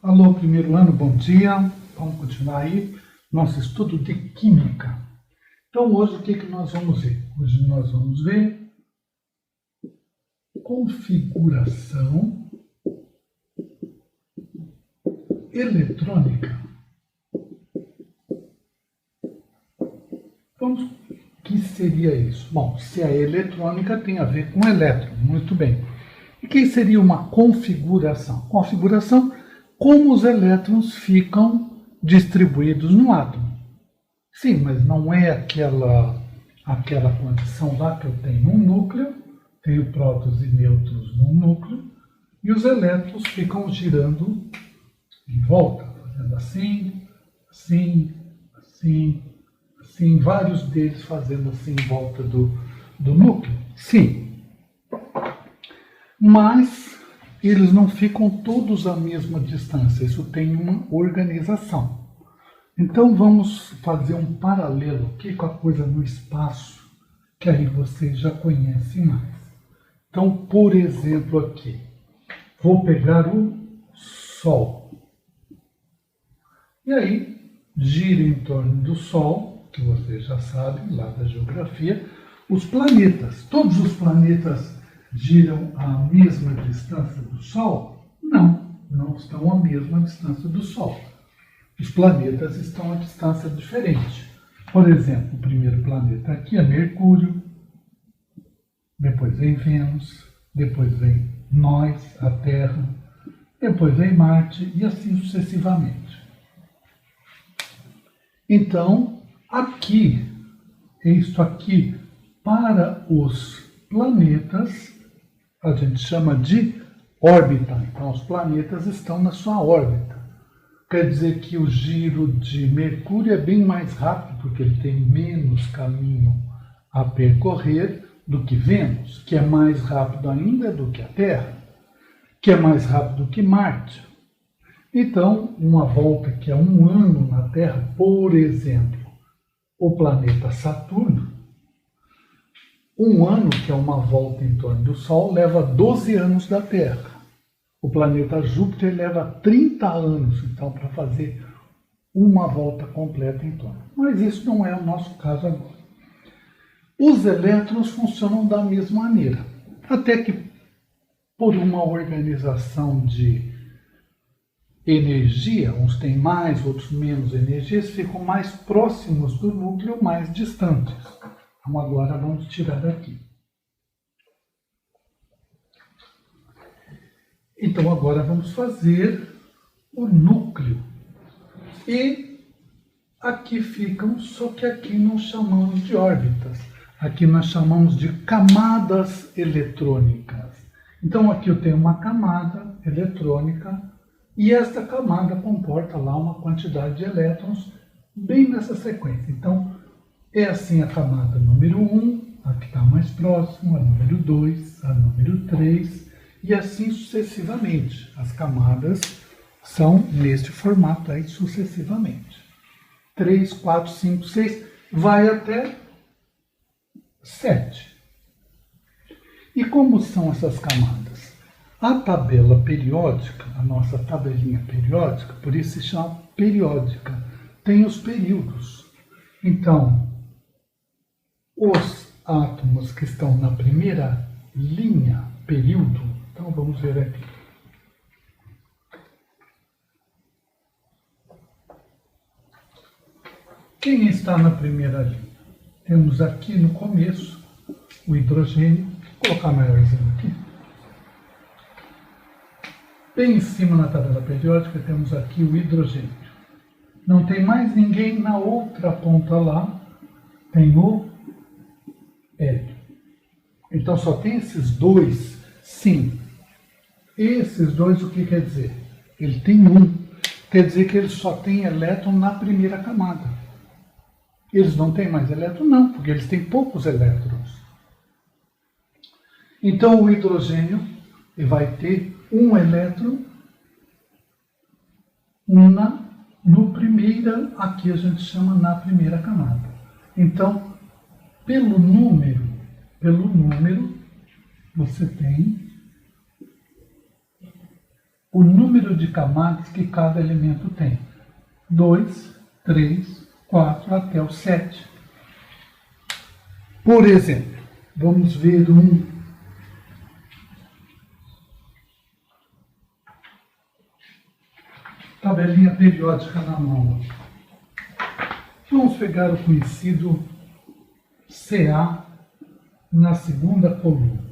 Alô, primeiro ano, bom dia. Vamos continuar aí nosso estudo de Química. Então, hoje o que nós vamos ver? Hoje nós vamos ver configuração eletrônica. Vamos, o que seria isso? Bom, se a eletrônica tem a ver com elétron, muito bem. E o que seria uma configuração? Configuração, como os elétrons ficam distribuídos no átomo. Sim, mas não é aquela condição lá que eu tenho um núcleo, tenho prótons e nêutrons no núcleo, e os elétrons ficam girando em volta, fazendo assim, assim, assim, assim, vários deles fazendo assim em volta do núcleo. Sim, mas eles não ficam todos à mesma distância, isso tem uma organização. Então vamos fazer um paralelo aqui com a coisa no espaço, que aí vocês já conhecem mais. Então, por exemplo, aqui, vou pegar o Sol. E aí, gira em torno do Sol, que vocês já sabem, lá da geografia, os planetas. Todos os planetas giram à mesma distância do Sol? Não, não estão à mesma distância do Sol. Os planetas estão a distância diferente. Por exemplo, o primeiro planeta aqui é Mercúrio, depois vem Vênus, depois vem nós, a Terra, depois vem Marte e assim sucessivamente. Então, aqui, isto aqui, para os planetas, a gente chama de órbita. Então, os planetas estão na sua órbita. Quer dizer que o giro de Mercúrio é bem mais rápido, porque ele tem menos caminho a percorrer do que Vênus, que é mais rápido ainda do que a Terra, que é mais rápido do que Marte. Então, uma volta que é 1 ano na Terra, por exemplo, o planeta Saturno, 1 ano, que é uma volta em torno do Sol, leva 12 anos da Terra. O planeta Júpiter leva 30 anos, então, para fazer uma volta completa em torno. Mas isso não é o nosso caso agora. Os elétrons funcionam da mesma maneira, até que, por uma organização de energia, uns têm mais, outros menos energias, ficam mais próximos do núcleo, mais distantes. Então, agora vamos tirar daqui. Então, agora vamos fazer o núcleo. E aqui ficam, só que aqui não chamamos de órbitas. Aqui nós chamamos de camadas eletrônicas. Então, aqui eu tenho uma camada eletrônica e esta camada comporta lá uma quantidade de elétrons bem nessa sequência. Então, é assim a camada número 1, a que está mais próxima, a número 2, a número 3, e assim sucessivamente. As camadas são neste formato aí sucessivamente. 3, 4, 5, 6, vai até 7. E como são essas camadas? A tabela periódica, a nossa tabelinha periódica, por isso se chama periódica, tem os períodos. Então, os átomos que estão na primeira linha, período, então vamos ver aqui. Quem está na primeira linha? Temos aqui no começo o hidrogênio, vou colocar maiorzinho aqui. Bem em cima na tabela periódica temos aqui o hidrogênio. Não tem mais ninguém na outra ponta lá, tem o hélio. Então só tem esses dois, sim. Esses dois o que quer dizer? Ele tem um. Quer dizer que ele só tem elétron na primeira camada. Eles não têm mais elétron? Não, porque eles têm poucos elétrons. Então o hidrogênio vai ter um elétron no primeira, aqui a gente chama na primeira camada. Então, Pelo número, você tem o número de camadas que cada elemento tem. 2, 3, 4 até o 7. Por exemplo, vamos ver tabelinha periódica na mão. Vamos pegar o conhecido CA na segunda coluna.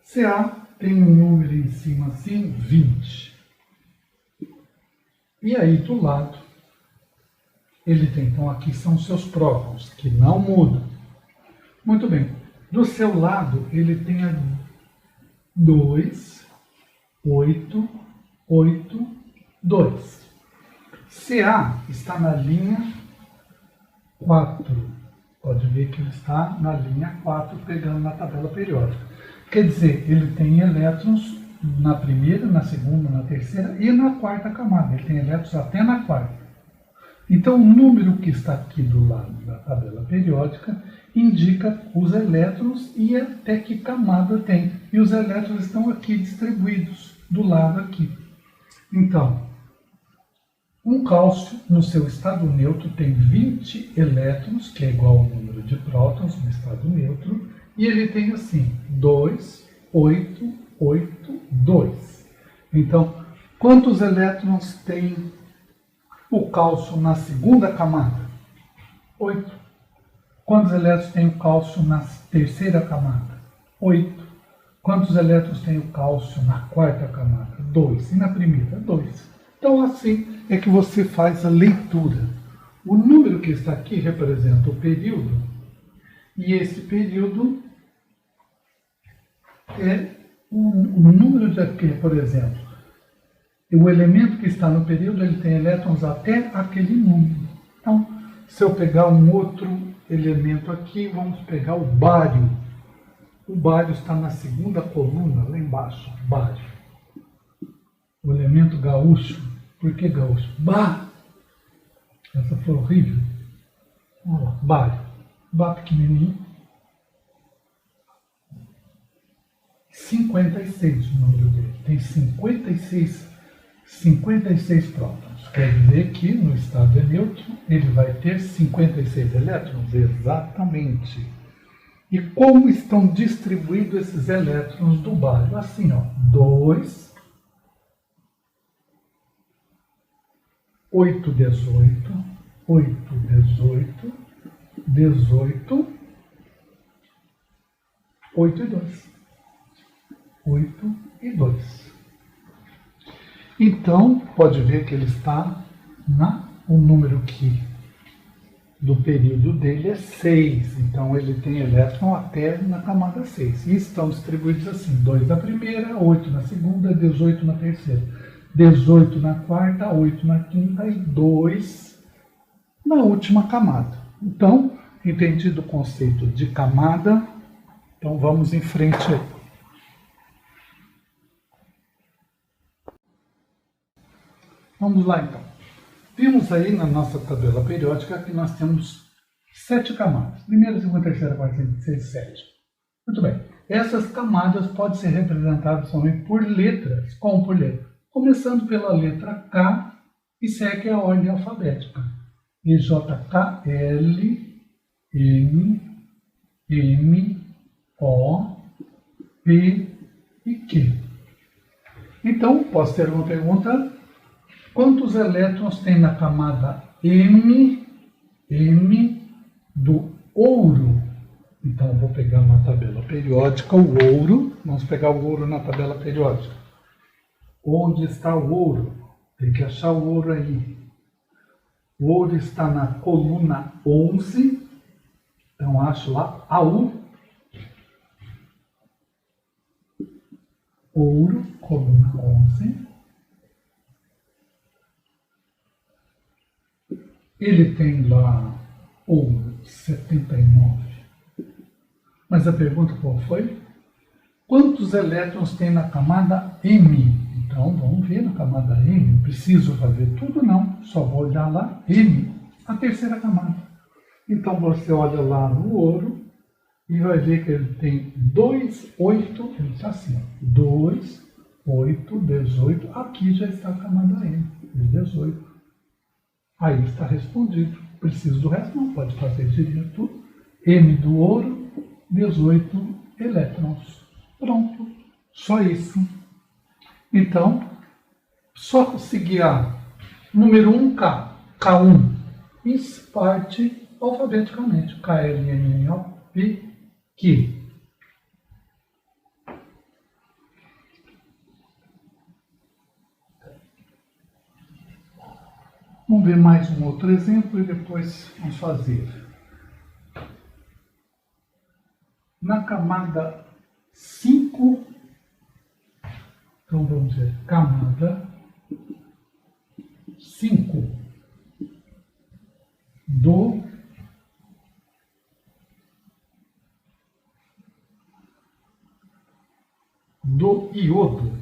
CA tem um número em cima assim, 20. E aí do lado, ele tem, então aqui são seus prótons, que não mudam. Muito bem. Do seu lado, ele tem 2, 8, 8, 2. CA está na linha 4. Pode ver que ele está na linha 4, pegando na tabela periódica. Quer dizer, ele tem elétrons na primeira, na segunda, na terceira e na quarta camada. Ele tem elétrons até na quarta. Então, o número que está aqui do lado da tabela periódica indica os elétrons e até que camada tem. E os elétrons estão aqui distribuídos, do lado aqui. Então, um cálcio, no seu estado neutro, tem 20 elétrons, que é igual ao número de prótons no estado neutro, e ele tem assim, 2, 8, 8, 2. Então, quantos elétrons tem o cálcio na segunda camada? 8. Quantos elétrons tem o cálcio na terceira camada? 8. Quantos elétrons tem o cálcio na quarta camada? 2. E na primeira? 2. Então, assim é que você faz a leitura. O número que está aqui representa o período, e esse período é o número de aqui, por exemplo. O elemento que está no período, ele tem elétrons até aquele número. Então, se eu pegar um outro elemento aqui, vamos pegar o bário. O bário está na segunda coluna, lá embaixo, bário. O elemento gaúcho. Por que gaúcho? Bah! Essa foi horrível. Olha lá, bário. Bá pequenininho. 56 o número dele. Tem 56 prótons. Quer dizer que no estado neutro ele vai ter 56 elétrons? Exatamente. E como estão distribuídos esses elétrons do bário? Assim, ó, 2, 8, 18, 8, 18, 18, 8 e 2. 8 e 2. Então, pode ver que ele está o número que do período dele é 6. Então, ele tem elétron até na camada 6. E estão distribuídos assim, 2 na primeira, 8 na segunda, 18 na terceira, 18 na quarta, 8 na quinta e 2 na última camada. Então, entendido o conceito de camada, então vamos em frente aí. Vamos lá, então. Vimos aí na nossa tabela periódica que nós temos 7 camadas. Primeira, segunda, terceira, quarta, quinta, sexta, 7. Muito bem. Essas camadas podem ser representadas também por letras. Como por letra? Começando pela letra K e segue a ordem alfabética. E, J, K, L, M, N, O, P e Q. Então, posso ter uma pergunta. Quantos elétrons tem na camada M do ouro? Então, eu vou pegar na tabela periódica o ouro. Vamos pegar o ouro na tabela periódica. Onde está o ouro? Tem que achar o ouro aí. O ouro está na coluna 11. Então, acho lá AU. Ouro, coluna 11. Ele tem lá ouro 79. Mas a pergunta qual foi? Quantos elétrons tem na camada M? Então, vamos ver na camada M. Preciso fazer tudo? Não. Só vou olhar lá M, a terceira camada. Então você olha lá no ouro e vai ver que ele tem 2, 8, ele está assim, 2, 8, 18, aqui já está a camada M, de 18. Aí está respondido. Preciso do resto? Não, pode fazer direto. M do ouro, 18 elétrons. Pronto, só isso. Então, só seguir a número 1K, K1, isso parte alfabeticamente. K, L, M, N, O, P, Q. Vamos ver mais um outro exemplo e depois vamos fazer. Na camada 5, então vamos ver, camada 5 do iodo.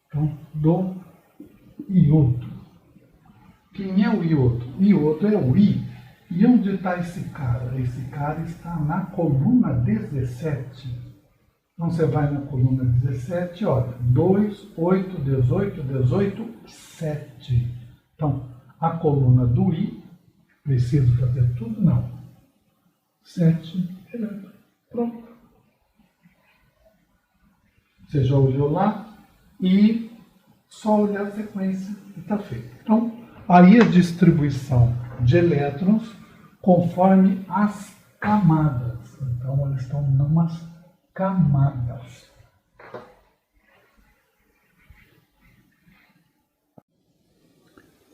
Então, do iodo. Quem é o iodo? O iodo é o I. E onde está esse cara? Esse cara está na coluna 17. Então você vai na coluna 17, olha, 2, 8, 18, 18, 7. Então, a coluna do I, preciso fazer tudo? Não. 7, pronto. Você já olhou lá e só olhar a sequência e está feito. Então, aí a distribuição de elétrons conforme as camadas. Então, eles estão numas camadas.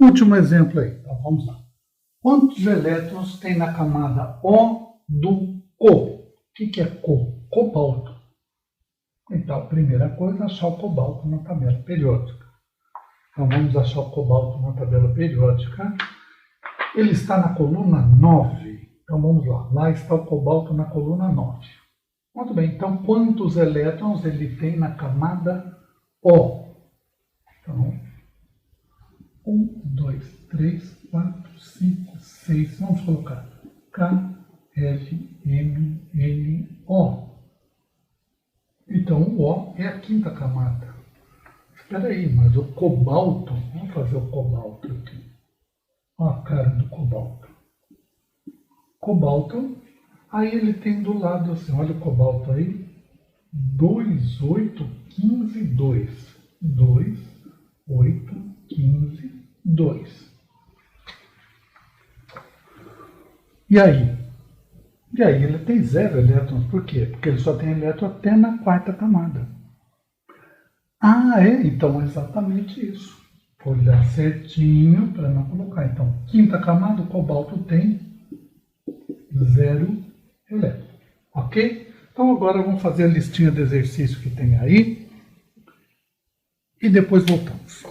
Último exemplo aí. Então, vamos lá. Quantos elétrons tem na camada O do Co? O que é Co? Cobalto. Então, a primeira coisa é achar o cobalto na tabela periódica. Então, vamos achar o cobalto na tabela periódica. Ele está na coluna 9. Então, vamos lá. Lá está o cobalto na coluna 9. Muito bem. Então, quantos elétrons ele tem na camada O? Então, 1, 2, 3, 4, 5, 6. Vamos colocar K, L, M, N, O. Então, o O é a quinta camada. Espera aí, mas o cobalto, vamos fazer o cobalto aqui. Olha a cara do cobalto. Cobalto, aí ele tem do lado assim, olha o cobalto aí, 2, 8, 15, 2. 2, 8, 15, 2. E aí? E aí ele tem 0 elétrons. Por quê? Porque ele só tem elétron até na quarta camada. Ah, é? Então é exatamente isso. Vou olhar certinho para não colocar. Então, quinta camada, o cobalto tem 0 elétrons. Ok? Então agora vamos fazer a listinha de exercício que tem aí. E depois voltamos.